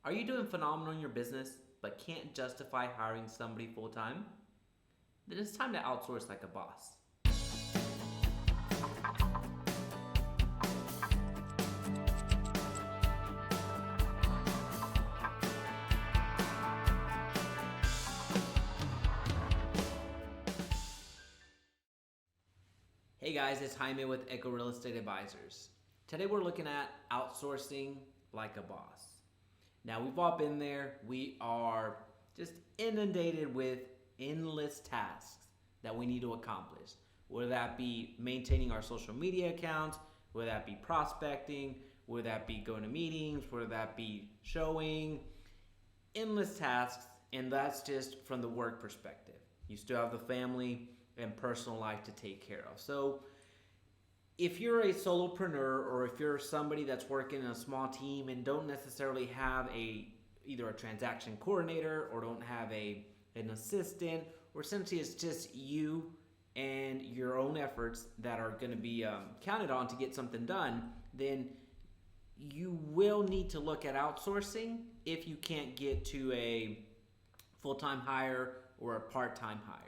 Are you doing phenomenal in your business but can't justify hiring somebody full time? Then it's time to outsource like a boss. Hey guys, it's Jaime with Echo Real Estate Advisors. Today we're looking at outsourcing like a boss. Now we've all been there. We are just inundated with endless tasks that we need to accomplish. Whether that be maintaining our social media accounts, whether that be prospecting, whether that be going to meetings, whether that be showing, endless tasks, and that's just from the work perspective. You still have the family and personal life to take care of. So if you're a solopreneur or if you're somebody that's working in a small team and don't necessarily have either a transaction coordinator or don't have an assistant, or essentially it's just you and your own efforts that are going to be counted on to get something done, then you will need to look at outsourcing if you can't get to a full-time hire or a part-time hire.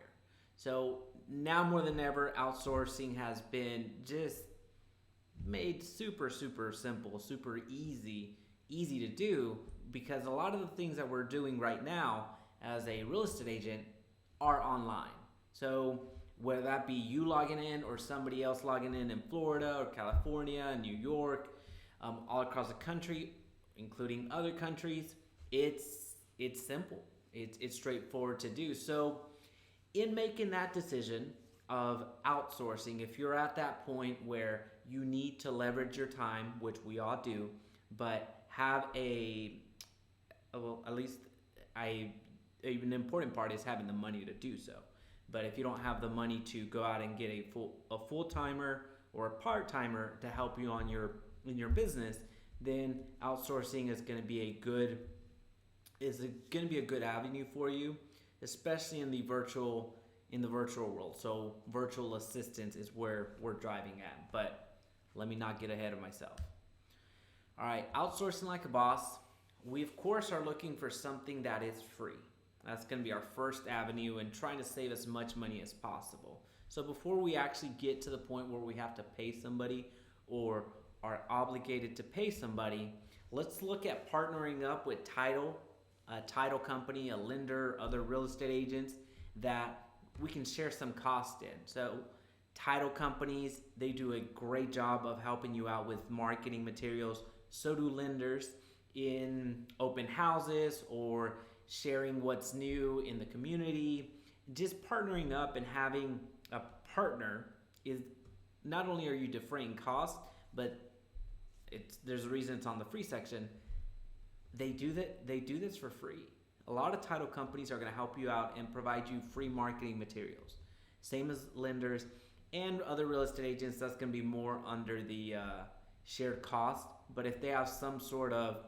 So now more than ever, outsourcing has been just made super simple, super easy to do, because a lot of the things that we're doing right now as a real estate agent are online. So whether that be you logging in or somebody else logging in Florida or California, New York, all across the country, including other countries, it's simple. It's straightforward to do. So in making that decision of outsourcing, if you're at that point where you need to leverage your time, which we all do, but have an important part is having the money to do so. But if you don't have the money to go out and get a full-timer or a part-timer to help you in your business, then outsourcing is going to be a good avenue for you, especially in the virtual world. So virtual assistants is where we're driving at, but let me not get ahead of myself. All right, outsourcing like a boss. We of course are looking for something that is free. That's going to be our first avenue, and trying to save as much money as possible. So before we actually get to the point where we have to pay somebody or are obligated to pay somebody, let's look at partnering up with a title company, a lender, other real estate agents that we can share some cost in. So title companies, they do a great job of helping you out with marketing materials. So do lenders in open houses or sharing what's new in the community. Just partnering up and having a partner is not only are you defraying costs, but there's a reason it's on the free section. They do this for free. A lot of title companies are going to help you out and provide you free marketing materials. Same as lenders and other real estate agents. That's going to be more under the shared cost. But if they have some sort of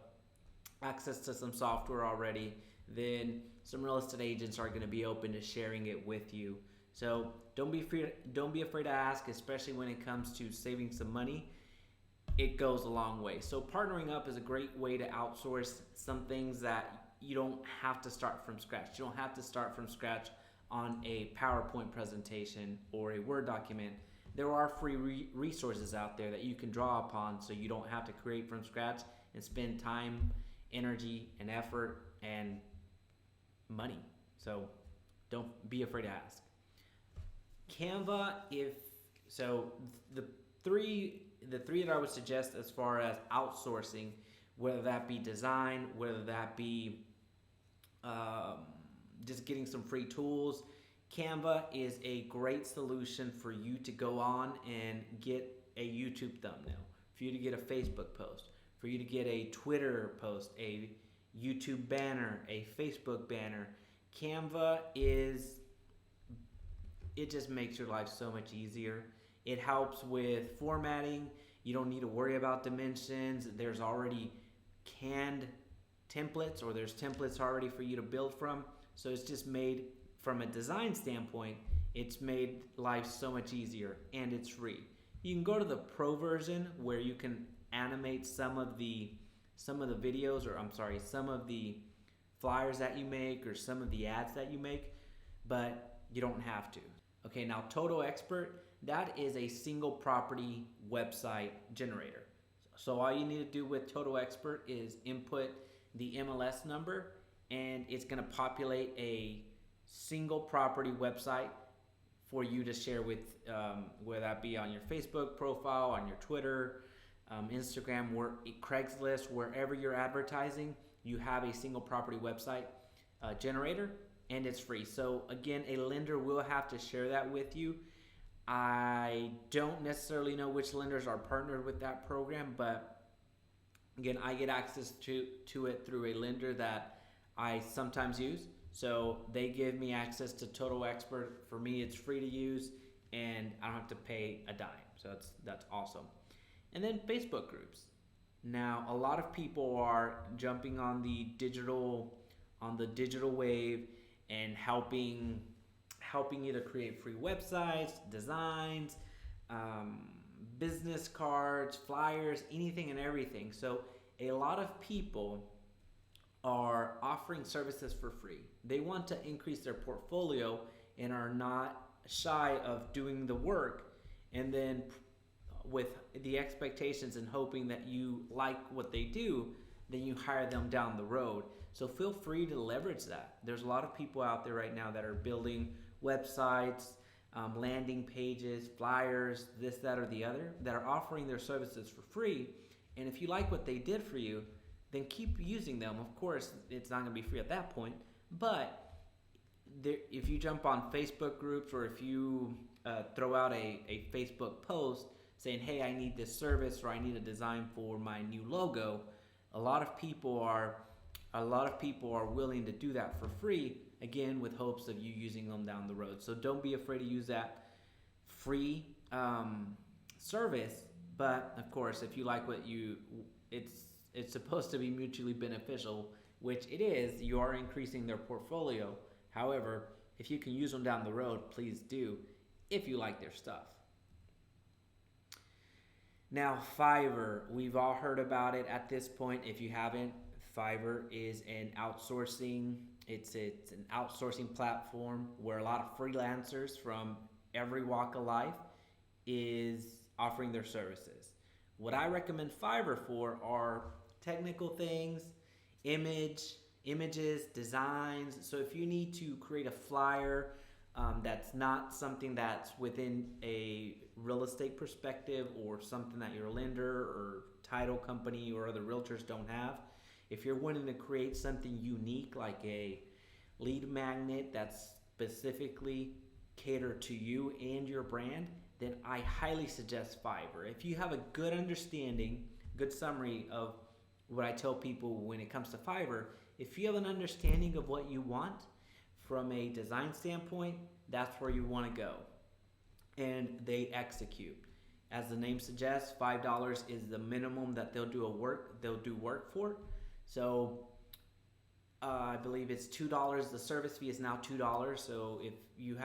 access to some software already, then some real estate agents are going to be open to sharing it with you. So don't be afraid to ask, especially when it comes to saving some money. It goes a long way. So partnering up is a great way to outsource some things that you don't have to start from scratch. You don't have to start from scratch on a PowerPoint presentation or a Word document. There are free resources out there that you can draw upon, so you don't have to create from scratch and spend time, energy, and effort and money. So don't be afraid to ask. Canva, the three that I would suggest as far as outsourcing, whether that be design, whether that be just getting some free tools, Canva is a great solution for you to go on and get a YouTube thumbnail, for you to get a Facebook post, for you to get a Twitter post, a YouTube banner, a Facebook banner. Canva it just makes your life so much easier. It helps with formatting. You don't need to worry about dimensions. There's already canned templates, or there's templates already for you to build from. So it's just made, from a design standpoint, it's made life so much easier, and it's free. You can go to the pro version where you can animate some of the some of the videos, or I'm sorry, some of the flyers that you make or some of the ads that you make, but you don't have to. Okay, now Total Expert, that is a single property website generator. So all you need to do with Total Expert is input the MLS number, and it's going to populate a single property website for you to share with, whether that be on your Facebook profile, on your Twitter, Instagram, Craigslist, wherever you're advertising, you have a single property website generator, and it's free. So again, a lender will have to share that with you. I don't necessarily know which lenders are partnered with that program, but again, I get access to it through a lender that I sometimes use. So they give me access to Total Expert. For me, it's free to use, and I don't have to pay a dime. So that's awesome. And then Facebook groups. Now, a lot of people are jumping on the digital wave and helping either create free websites, designs, business cards, flyers, anything and everything. So a lot of people are offering services for free. They want to increase their portfolio and are not shy of doing the work, and then with the expectations and hoping that you like what they do, then you hire them down the road. So feel free to leverage that. There's a lot of people out there right now that are building websites, landing pages, flyers, this, that, or the other, that are offering their services for free. And if you like what they did for you, then keep using them. Of course, it's not going to be free at that point, but if you jump on Facebook groups, or if you throw out a Facebook post saying, hey, I need this service, or I need a design for my new logo, a lot of people are willing to do that for free, again, with hopes of you using them down the road. So don't be afraid to use that free service. But of course, if you like what it's supposed to be mutually beneficial, which it is. You are increasing their portfolio. However, if you can use them down the road, please do, if you like their stuff. Now, Fiverr, we've all heard about it at this point. If you haven't, Fiverr is an outsourcing. It's an outsourcing platform where a lot of freelancers from every walk of life is offering their services. What I recommend Fiverr for are technical things, images, designs. So if you need to create a flyer that's not something that's within a real estate perspective, or something that your lender or title company or other realtors don't have, if you're wanting to create something unique like a lead magnet that's specifically catered to you and your brand, then I highly suggest Fiverr. If you have a good understanding, good summary of what I tell people when it comes to Fiverr, if you have an understanding of what you want from a design standpoint, that's where you want to go. And they execute. As the name suggests, $5 is the minimum that they'll do work for. So I believe it's $2. The service fee is now $2. So if you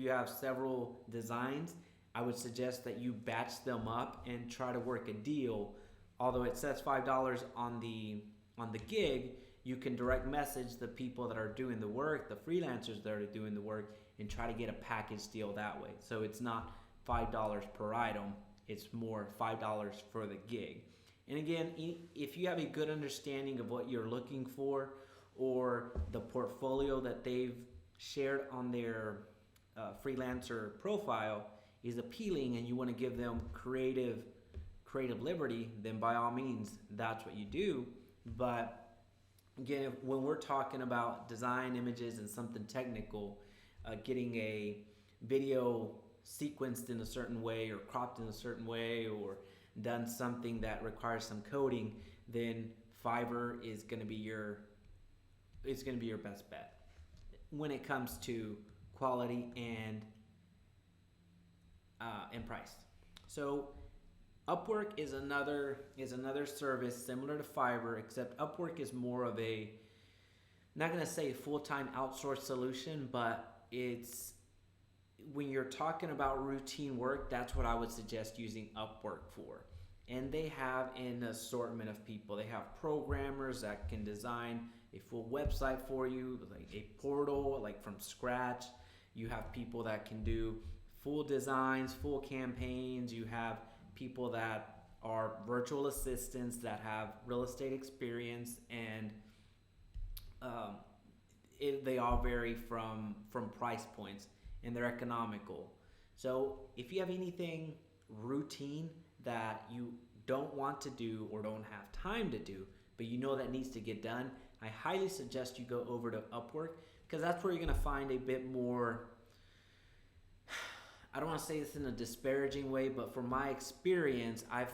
have several designs, I would suggest that you batch them up and try to work a deal. Although it says $5 on the gig, you can direct message the people that are doing the work, the freelancers that are doing the work, and try to get a package deal that way. So it's not $5 per item, it's more $5 for the gig. And again, if you have a good understanding of what you're looking for, or the portfolio that they've shared on their freelancer profile is appealing, and you want to give them creative liberty, then by all means, that's what you do. But again, when we're talking about design, images, and something technical, getting a video sequenced in a certain way, or cropped in a certain way, or done something that requires some coding, then Fiverr is going to be your best bet when it comes to quality and price. So Upwork is another service similar to Fiverr, except Upwork is more of a, not going to say full-time outsourced solution, but it's, when you're talking about routine work, that's what I would suggest using Upwork for. and they have an assortment of people. They have programmers that can design a full website for you, like a portal, like from scratch. You have people that can do full designs, full campaigns. You have people that are virtual assistants that have real estate experience, and um, they all vary from price points, and they're economical. So if you have anything routine that you don't want to do or don't have time to do, but you know that needs to get done, I highly suggest you go over to Upwork, because that's where you're going to find a bit more. I don't want to say this in a disparaging way, but from my experience, I've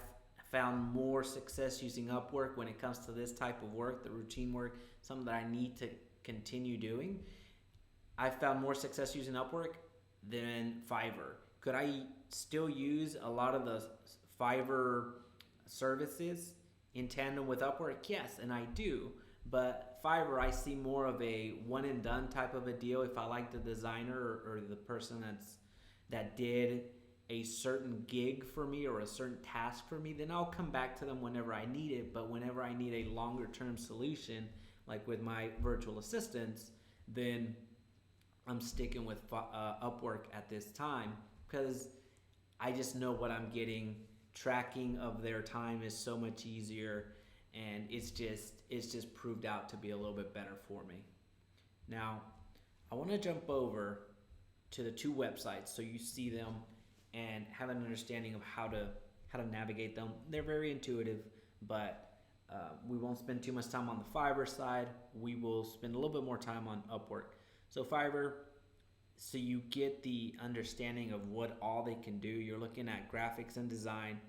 found more success using Upwork when it comes to this type of work, the routine work, something that I need to continue doing. I've found more success using Upwork than Fiverr. Could I still use a lot of the Fiverr services in tandem with Upwork? Yes, and I do. But Fiverr, I see more of a one and done type of a deal. If I like the designer or the person that did a certain gig for me or a certain task for me, then I'll come back to them whenever I need it. But whenever I need a longer term solution, like with my virtual assistants, then I'm sticking with Upwork at this time, because I just know what I'm getting. Tracking of their time is so much easier, and it's just proved out to be a little bit better for me. Now, I want to jump over to the two websites so you see them and have an understanding of how to navigate them. They're very intuitive, but we won't spend too much time on the Fiverr side. We will spend a little bit more time on Upwork. So Fiverr, so you get the understanding of what all they can do. You're looking at graphics and design,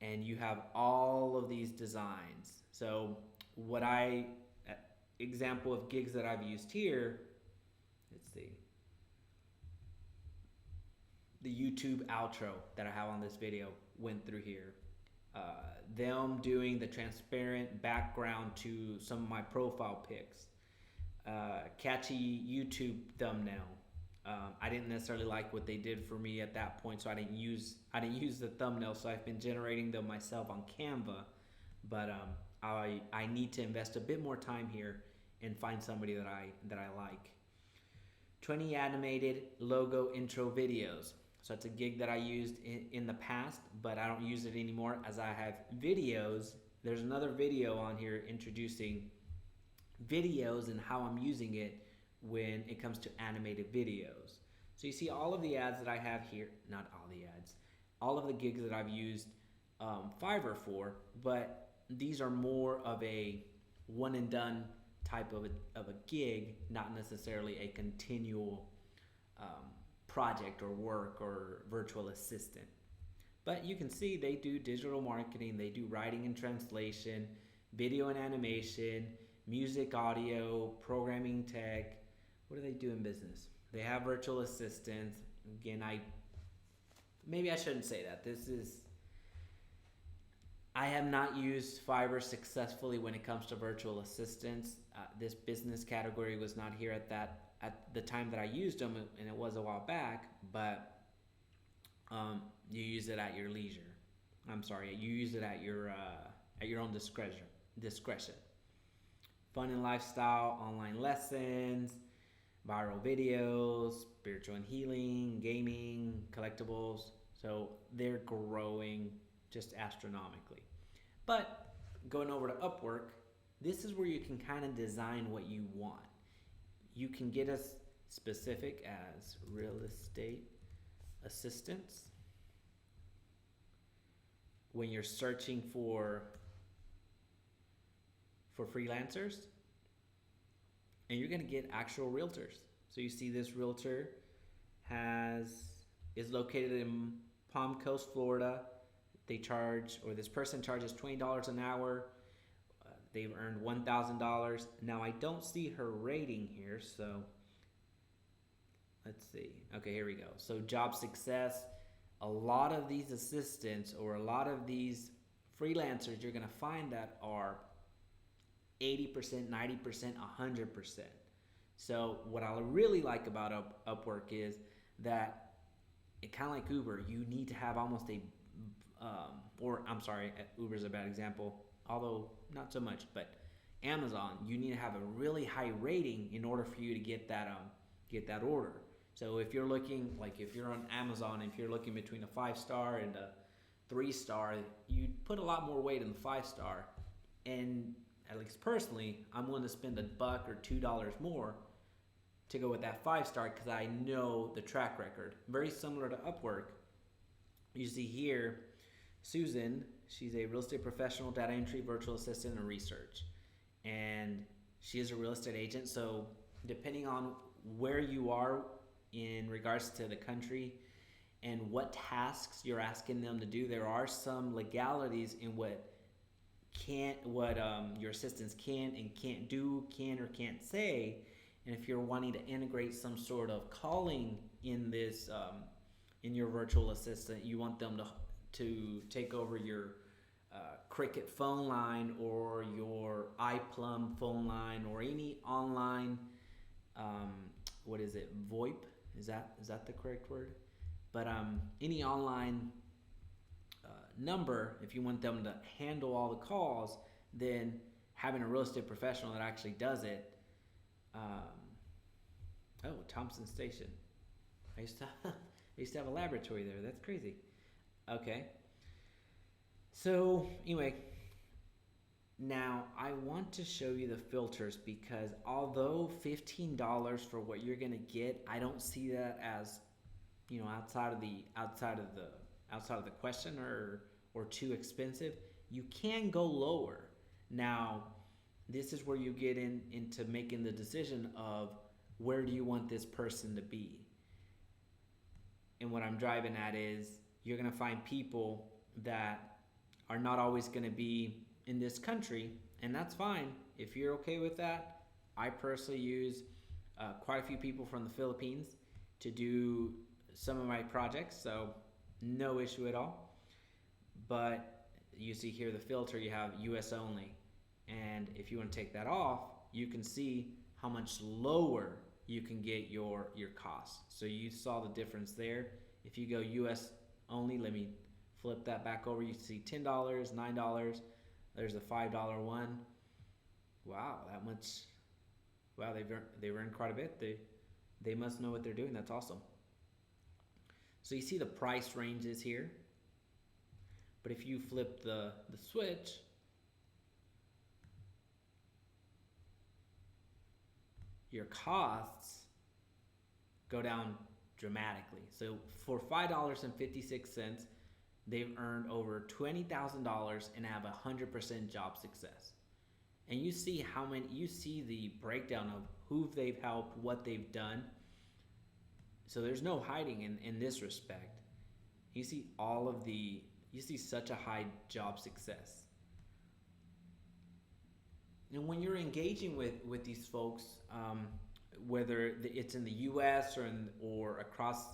and you have all of these designs. So example of gigs that I've used here, let's see. The YouTube outro that I have on this video went through here. Them doing the transparent background to some of my profile pics. Catchy YouTube thumbnail. I didn't necessarily like what they did for me at that point, so I didn't use the thumbnail. So I've been generating them myself on Canva, but I need to invest a bit more time here and find somebody that I like. 20 animated logo intro videos. So it's a gig that I used in the past, but I don't use it anymore as I have videos. There's another video on here introducing videos and how I'm using it when it comes to animated videos. So you see all of the ads that I have here, not all the ads, all of the gigs that I've used Fiverr for, but these are more of a one and done type of a gig, not necessarily a continual project or work or virtual assistant. But you can see they do digital marketing, they do writing and translation, video and animation, music, audio, programming, tech. What do they do in business? They have virtual assistants. Again, maybe I shouldn't say that. I have not used Fiverr successfully when it comes to virtual assistants. This business category was not here at the time that I used them, and it was a while back, but you use it at your leisure. You use it at your own discretion. Fun and lifestyle, online lessons, viral videos, spiritual and healing, gaming, collectibles. So they're growing just astronomically. But going over to Upwork, this is where you can kind of design what you want. You can get as specific as real estate assistants when you're searching for freelancers, and you're going to get actual realtors. So you see this realtor is located in Palm Coast, Florida. This person charges $20 an hour. They've earned $1,000. Now I don't see her rating here, so let's see. Okay, here we go. So job success. A lot of these assistants or a lot of these freelancers, you're going to find that are 80%, 90%, 100%. So what I really like about Upwork is that it kind of like Uber, you need to have almost or I'm sorry, Uber's a bad example, although not so much, but Amazon, you need to have a really high rating in order for you to get that order. So if you're looking, like if you're on Amazon, if you're looking between a 5-star and a 3-star, you put a lot more weight in the 5-star. And at least personally, I'm willing to spend $1 or $2 more to go with that 5-star because I know the track record. Very similar to Upwork. You see here, Susan, she's a real estate professional, data entry, virtual assistant, and research. And she is a real estate agent. So depending on where you are in regards to the country and what tasks you're asking them to do, there are some legalities in what your assistants can and can't do, can or can't say. And if you're wanting to integrate some sort of calling in this in your virtual assistant, you want them to take over your Cricket phone line or your iPlum phone line or any online VoIP, is that the correct word? But any online number, if you want them to handle all the calls, then having a real estate professional that actually does it. Thompson Station. I used to have a laboratory there. That's crazy. Okay. So anyway, now I want to show you the filters because although $15 for what you're gonna get, I don't see that as, outside of the question or too expensive. You can go lower. Now, this is where you get into making the decision of where do you want this person to be. And what I'm driving at is you're gonna find people that are not always going to be in this country, and that's fine. If you're okay with that, I personally use quite a few people from the Philippines to do some of my projects, so no issue at all. But you see here the filter, you have US only, and if you want to take that off, you can see how much lower you can get your costs. So you saw the difference there. If you go US only, let me flip that back over. You see $10, $9. There's a $5 one. Wow, that much. Wow, they've earned quite a bit. They must know what they're doing. That's awesome. So you see the price ranges here. But if you flip the switch, your costs go down dramatically. So for $5.56, they've earned over $20,000 and have 100% job success. And you see the breakdown of who they've helped, what they've done. So there's no hiding in this respect. You see such a high job success. And when you're engaging with these folks, whether it's in the U.S. or across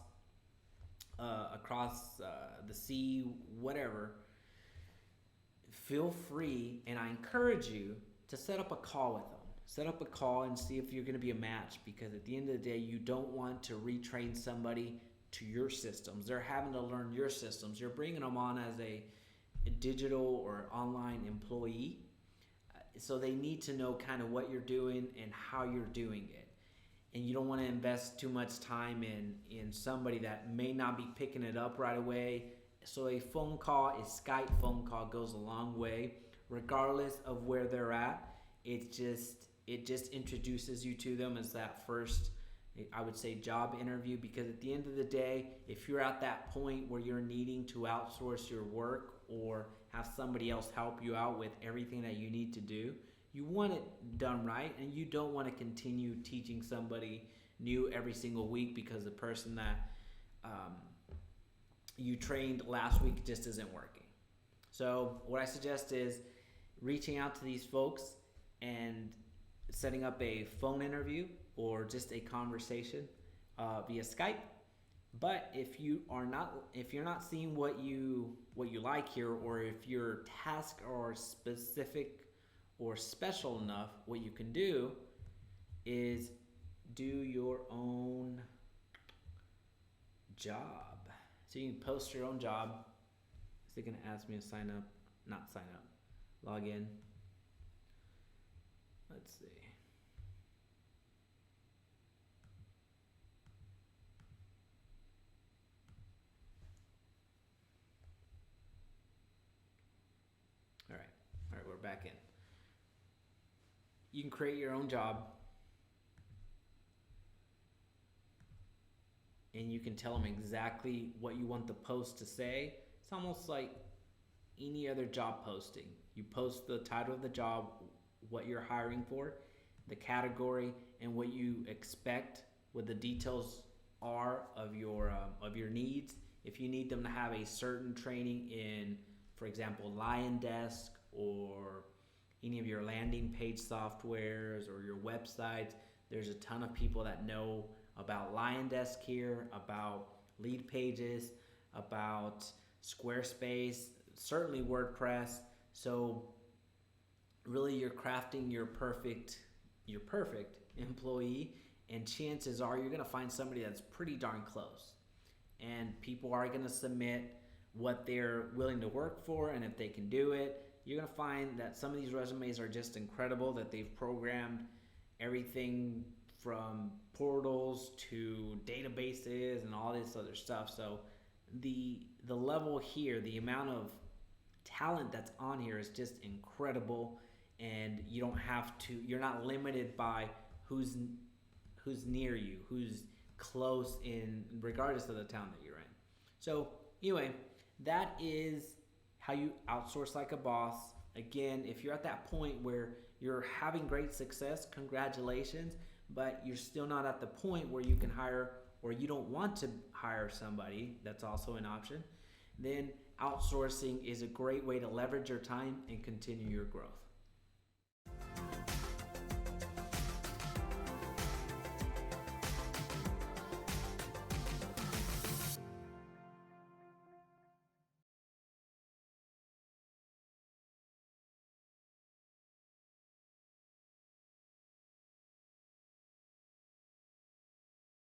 the sea, whatever, feel free, and I encourage you to set up a call with them. Set up a call and see if you're going to be a match, because at the end of the day, you don't want to retrain somebody to your systems. They're having to learn your systems. You're bringing them on as a digital or online employee, so they need to know kind of what you're doing and how you're doing it. And you don't want to invest too much time in somebody that may not be picking it up right away. So a phone call, a Skype phone call goes a long way, regardless of where they're at. It just introduces you to them as that first, I would say, job interview, because at the end of the day, if you're at that point where you're needing to outsource your work or have somebody else help you out with everything that you need to do, you want it done right, and you don't want to continue teaching somebody new every single week because the person that you trained last week just isn't working. So what I suggest is reaching out to these folks and setting up a phone interview or just a conversation via Skype. But if you're not seeing what you like here, or if your tasks are specific or special enough, what you can do is do your own job. So you can post your own job, Is it going to ask me to sign up? Not sign up. Log in. Let's see. All right, we're back in. You can create your own job, and you can tell them exactly what you want the post to say. It's almost like any other job posting. You post the title of the job, what you're hiring for, the category, and what you expect, what the details are of your needs. If you need them to have a certain training in, for example, Lion Desk or any of your landing page softwares or your websites, there's a ton of people that know about Lion Desk here, about lead pages, about Squarespace, certainly WordPress. So really you're crafting your perfect employee, and chances are you're going to find somebody that's pretty darn close. And people are going to submit what they're willing to work for, and if they can do it, you're going to find that some of these resumes are just incredible, that they've programmed everything from portals to databases and all this other stuff. So the level here, the amount of talent that's on here is just incredible, and you're not limited by who's near you, who's close in, regardless of the town that you're in. So anyway, that is how you outsource like a boss. Again, if you're at that point where you're having great success, congratulations, but you're still not at the point where you can hire, or you don't want to hire somebody, that's also an option, then outsourcing is a great way to leverage your time and continue your growth.